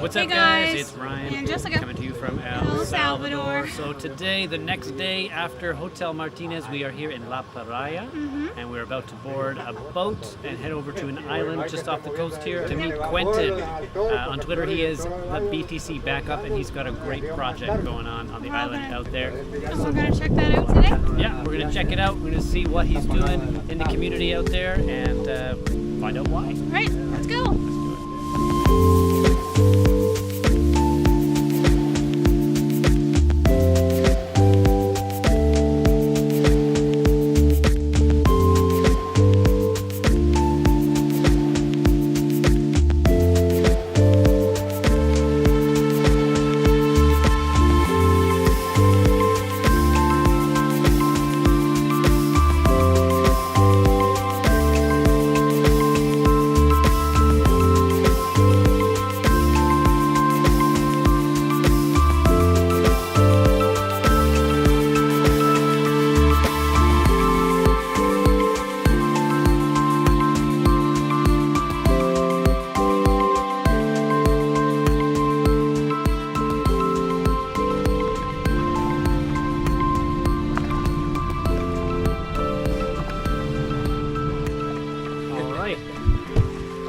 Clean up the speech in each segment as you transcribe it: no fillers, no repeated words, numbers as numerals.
What's Hey up, guys? guys. It's Ryan And Jessica. coming to you from El Salvador. So today, the next day after Hotel Martinez, we are here in La Pirraya, and we're about to board a boat and head over to an island just off the coast here to meet Quentin. On Twitter, he is the BTC backup, and he's got a great project going on the island out there. So we're gonna check that out today. Yeah, we're gonna check it out. We're gonna see what he's doing in the community out there and find out why. All right, let's go.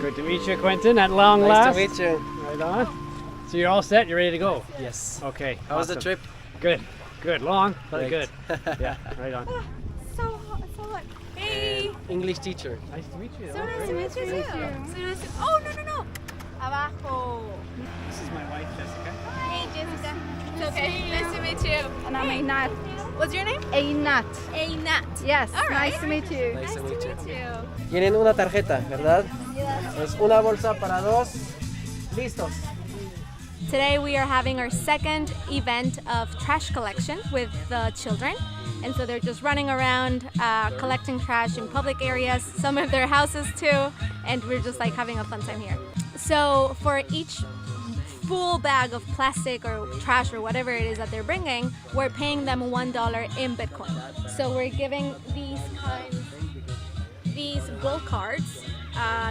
Good to meet you, Quentin, at long last. Nice to meet you. Right on. So you're all set? You're ready to go? Yes. Okay. How was the awesome. trip? Good. Good. Long, but Great. good. Yeah, right on. So hot. Hey. English teacher. Nice to meet you. So nice to meet you too. Oh, no. Abajo. This is my wife, Jessica. Hey, Jessica. It's okay. Nice to meet you. And I'm Einat. What's your name? Einat. Einat. Yes, All right. nice to meet you. Nice to meet you. you. Tienen una tarjeta, ¿verdad? Es una bolsa para dos. Listos. Today we are having our second event of trash collection with the children. And so they're just running around collecting trash in public areas, some of their houses too, and we're just like having a fun time here. So for each full bag of plastic or trash or whatever it is that they're bringing, we're paying them $1 in Bitcoin. So we're giving these gold cards.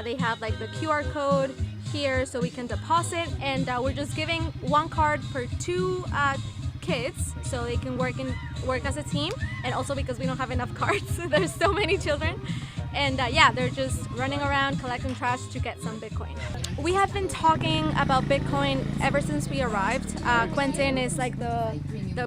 They have like the QR code here so we can deposit, and we're just giving one card per two kids so they can work as a team, and also because we don't have enough cards, there's so many children. And yeah, they're just running around collecting trash to get some Bitcoin. We have been talking about Bitcoin ever since we arrived. Quentin is like the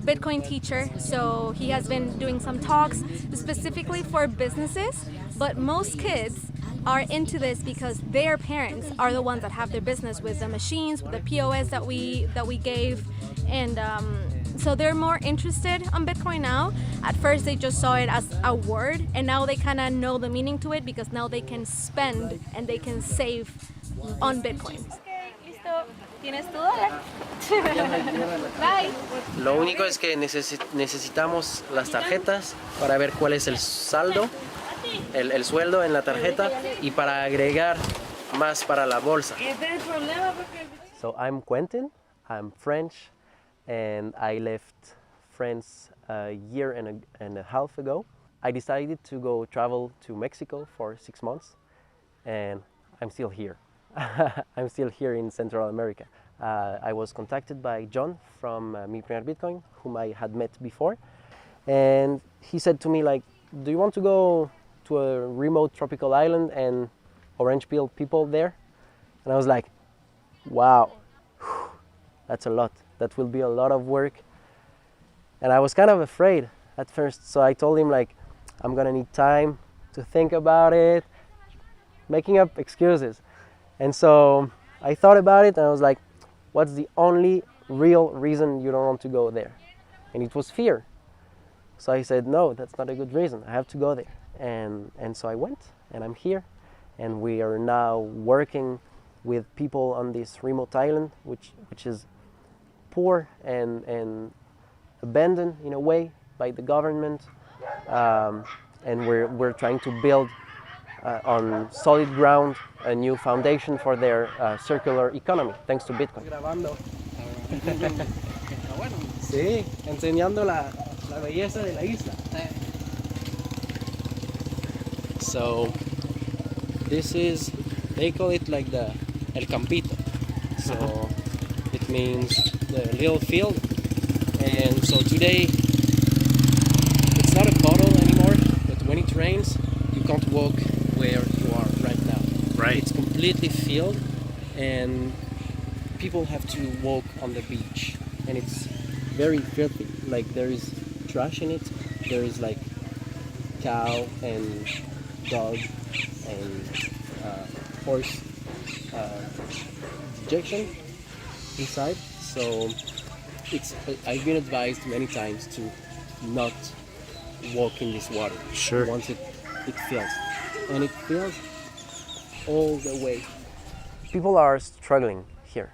Bitcoin teacher, so he has been doing some talks specifically for businesses, but most kids are into this because their parents are the ones that have their business with the machines, with the POS that we gave, and so they're more interested on Bitcoin now. At first they just saw it as a word, and now they kind of know the meaning to it because now they can spend and they can save on Bitcoin. Okay, listo. ¿Tienes tu dólar? Bye. Lo único es que necesitamos las tarjetas para ver cuál es el saldo, el sueldo en la tarjeta y para agregar más para la bolsa. So I'm Quentin, I'm French, and I left France a year and a half ago. I decided to go travel to Mexico for 6 months, and I'm still here. I'm still here in Central America. I was contacted by John from Mi Primer Bitcoin, whom I had met before, and he said to me, like, do you want to go to a remote tropical island and orange peel people there? And I was like, wow, that's a lot. That will be a lot of work. And I was kind of afraid at first, so I told him, like, I'm gonna need time to think about it, making up excuses. And so I thought about it and I was like, what's the only real reason you don't want to go there? And it was fear. So I said, no, that's not a good reason. I have to go there. And so I went, and I'm here. And we are now working with people on this remote island, which is poor and abandoned in a way by the government. And we're trying to build on solid ground a new foundation for their circular economy, thanks to Bitcoin. Grabando. Sí, enseñando la belleza de la isla. So this is, they call it like el campito. So means the little field. And so today it's not a puddle anymore, but when it rains, you can't walk where you are right now. Right. It's completely filled, and people have to walk on the beach, and it's very filthy. Like there is trash in it. There is like cow and dog and horse dejection inside. So I've been advised many times to not walk in this water. Sure. Once it fills, and it fills all the way. People are struggling here.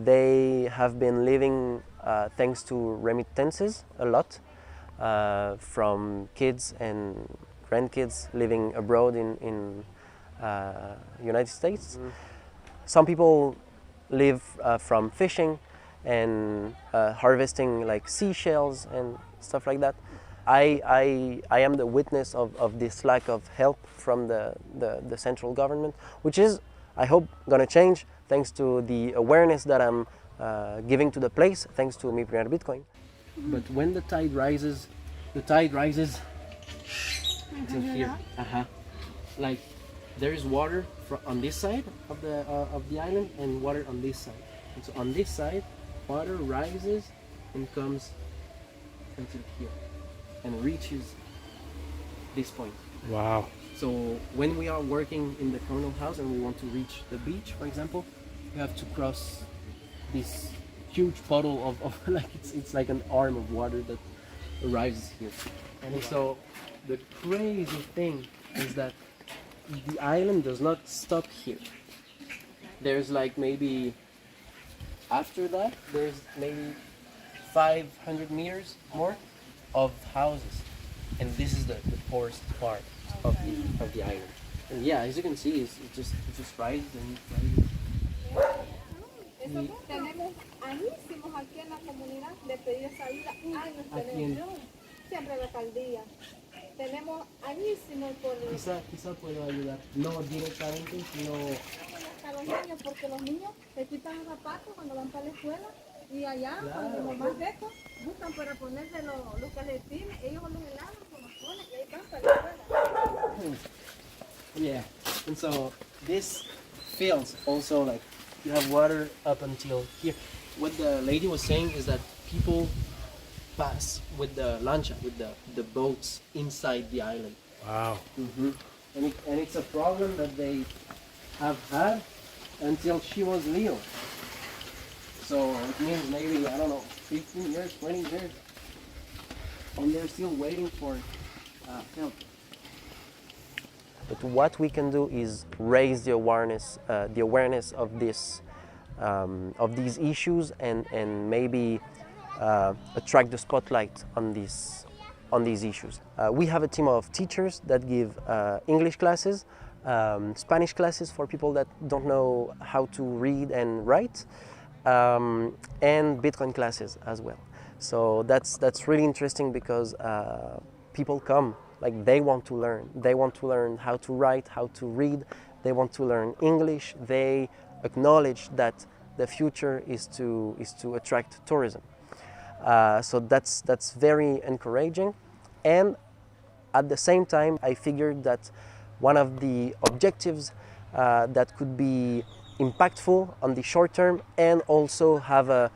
They have been living thanks to remittances a lot from kids and grandkids living abroad in United States. Some people live from fishing and harvesting like seashells and stuff like that. I am the witness of this lack of help from the central government, which is, I hope, gonna change thanks to the awareness that I'm giving to the place, thanks to Mi Primer Bitcoin. But when the tide rises to here. Like there is water on this side of the island and water on this side. And so on this side, water rises and comes until here and reaches this point. Wow. So when we are working in the colonial house and we want to reach the beach, for example, you have to cross this huge puddle of like it's like an arm of water that arrives here. And so the crazy thing is that the island does not stop here. There's like maybe after that there's maybe 500 meters more of houses, and this is the poorest part of the island. And yeah, as you can see, it just rises and rises. Tenemos añísimos aquí en la comunidad de pedir esa ayuda. Años tenemos, siempre la alcaldía. Tenemos añísimos por Quizá puedo ayudar, no directamente, sino a los niños, porque los niños se quitan los zapatos cuando van para la escuela y allá, cuando los más secos, buscan para ponerse los calcetines, ellos los helados, los ponen y ahí van para la escuela. yeah. And so this feels also like you have water up until here. What the lady was saying is that people pass with the lancha, with the boats inside the island. Wow. And it's a problem that they have had until she was little. So it means maybe, I don't know, 15 years, 20 years. And they're still waiting for help. But what we can do is raise the awareness of this, of these issues, and maybe attract the spotlight on these issues. We have a team of teachers that give English classes, Spanish classes for people that don't know how to read and write, and Bitcoin classes as well. So that's really interesting because people come. Like they want to learn. They want to learn how to write, how to read. They want to learn English. They acknowledge that the future is to attract tourism. So that's very encouraging. And at the same time, I figured that one of the objectives that could be impactful on the short term and also have a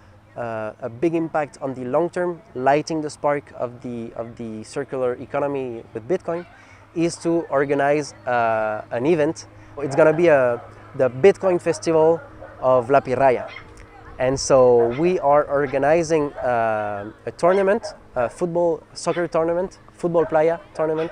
big impact on the long term, lighting the spark of the circular economy with Bitcoin, is to organize an event. It's gonna be the Bitcoin Festival of La Pirraya. And so we are organizing a tournament, a soccer tournament, football playa tournament,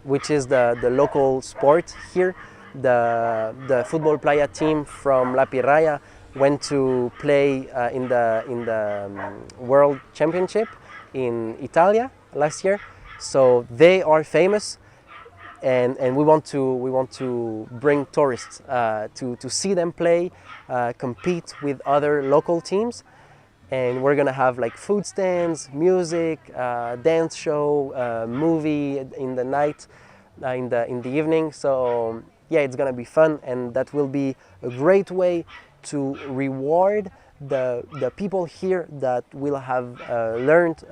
which is the local sport here. The football playa team from La Pirraya went to play in the World Championship in Italia last year. So they are famous, and we want to bring tourists to see them play, compete with other local teams, and we're gonna have like food stands, music, dance show, movie in the night, in the evening. So yeah, it's gonna be fun, and that will be a great way to reward the people here that will have learned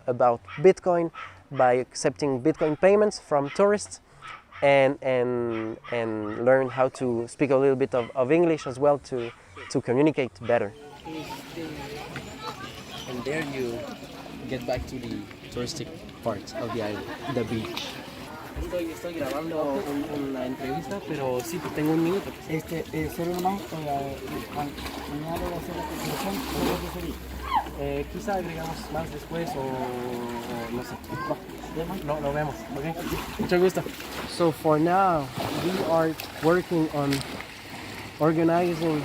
about Bitcoin by accepting Bitcoin payments from tourists, and learn how to speak a little bit of English as well to communicate better. And there you get back to the touristic part of the island, the beach. Estoy grabando una entrevista, pero sí, tengo un minuto. Solo nomás, añado de hacer la conclusión, ¿cómo que sería? Quizá agregamos más después o no sé. Lo vemos. Okay. Mucho gusto. So for now, we are working on organizing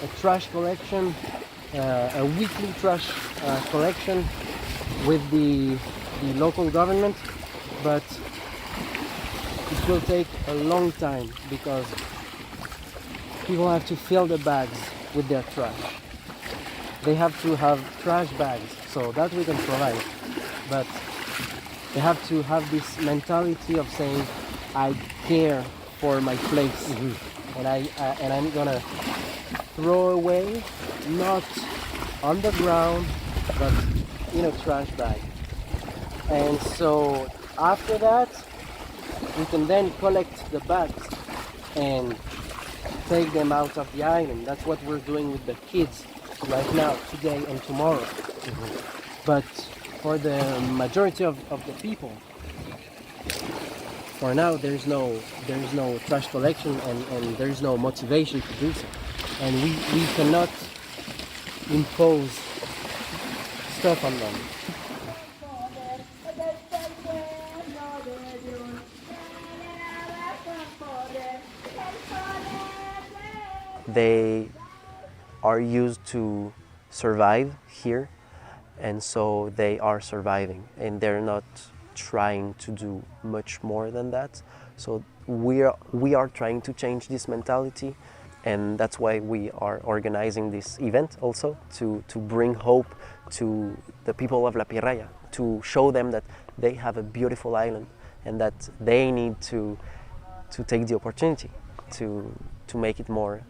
a trash collection, a weekly trash collection with the local government, but it will take a long time because people have to fill the bags with their trash. They have to have trash bags, so that we can provide, but they have to have this mentality of saying, I care for my place, and I'm gonna throw away, not on the ground, but in a trash bag. And so after that, we can then collect the bags and take them out of the island. That's what we're doing with the kids right now, today and tomorrow. But for the majority of the people, for now there's no trash collection and there's no motivation to do so. And we cannot impose stuff on them. They are used to survive here, and so they are surviving, and they're not trying to do much more than that. So we are trying to change this mentality, and that's why we are organizing this event also to bring hope to the people of La Pirraya, to show them that they have a beautiful island and that they need to take the opportunity to make it more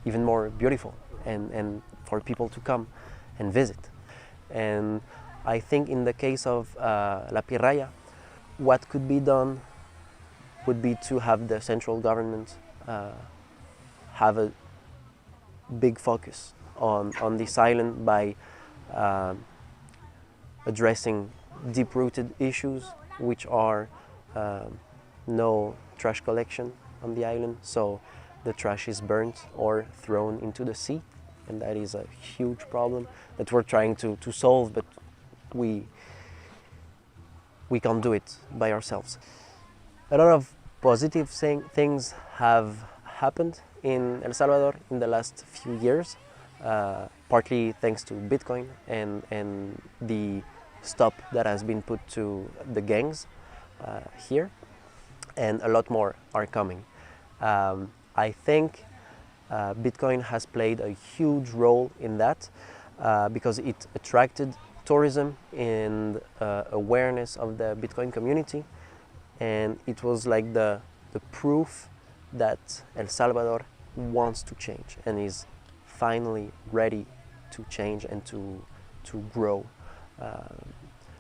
even more beautiful and for people to come and visit. And I think in the case of La Pirraya, what could be done would be to have the central government have a big focus on this island by addressing deep-rooted issues, which are no trash collection on the island, so the trash is burnt or thrown into the sea, and that is a huge problem that we're trying to solve, but we can't do it by ourselves. A lot of positive things have happened in El Salvador in the last few years, partly thanks to Bitcoin and the stop that has been put to the gangs here, and a lot more are coming. I think Bitcoin has played a huge role in that because it attracted tourism and awareness of the Bitcoin community, and it was like the proof that El Salvador wants to change and is finally ready to change and to grow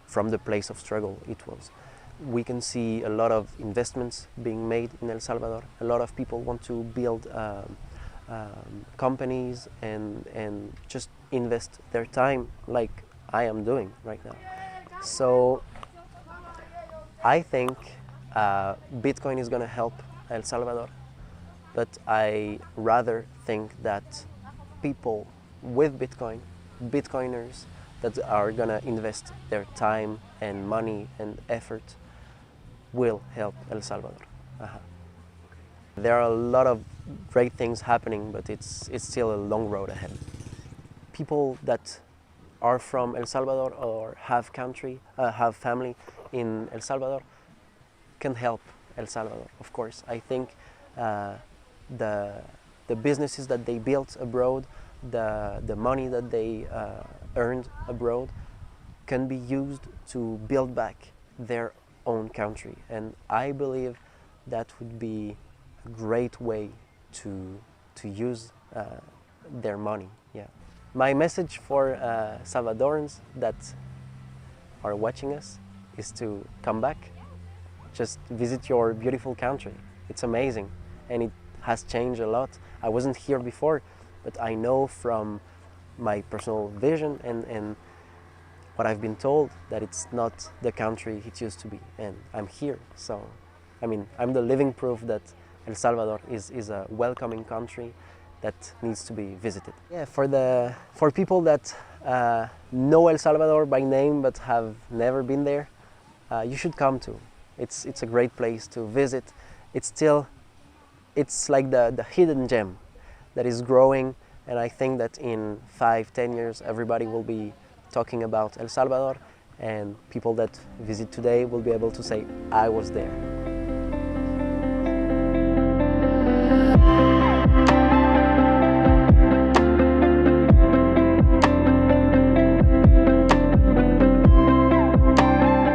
from the place of struggle it was. We can see a lot of investments being made in El Salvador. A lot of people want to build companies and just invest their time like I am doing right now. So I think Bitcoin is going to help El Salvador, but I rather think that people with Bitcoin, Bitcoiners that are going to invest their time and money and effort will help El Salvador. There are a lot of great things happening, but it's still a long road ahead. People that are from El Salvador or have family in El Salvador can help El Salvador, of course. I think the businesses that they built abroad, the money that they earned abroad can be used to build back their own country, and I believe that would be a great way to use their money. Yeah. My message for Salvadorans that are watching us is to come back. Just visit your beautiful country. It's amazing and it has changed a lot. I wasn't here before, but I know from my personal vision and what I've been told that it's not the country it used to be, and I'm here. So, I mean, I'm the living proof that El Salvador is a welcoming country that needs to be visited. Yeah, for people that know El Salvador by name but have never been there, you should come to. It's a great place to visit. It's like the hidden gem that is growing, and I think that in 5-10 years everybody will be talking about El Salvador, and people that visit today will be able to say, I was there.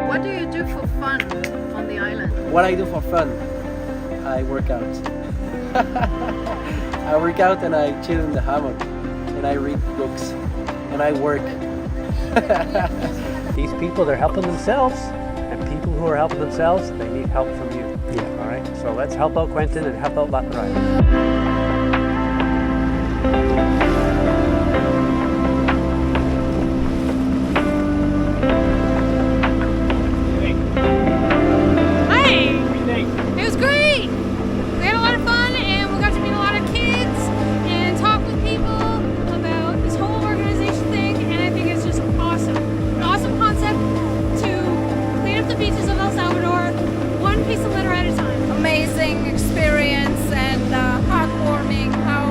What do you do for fun on the island? What I do for fun? I work out. I work out and I chill in the hammock and I read books and I work. These people, they're helping themselves, and people who are helping themselves, they need help from you. Yeah. All right, so let's help out Quentin and help out La Pirraya. Amazing experience and heartwarming how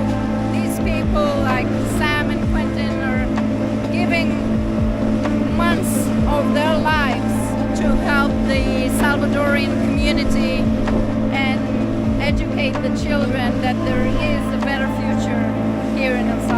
these people like Sam and Quentin are giving months of their lives to help the Salvadorian community and educate the children that there is a better future here in El Salvador.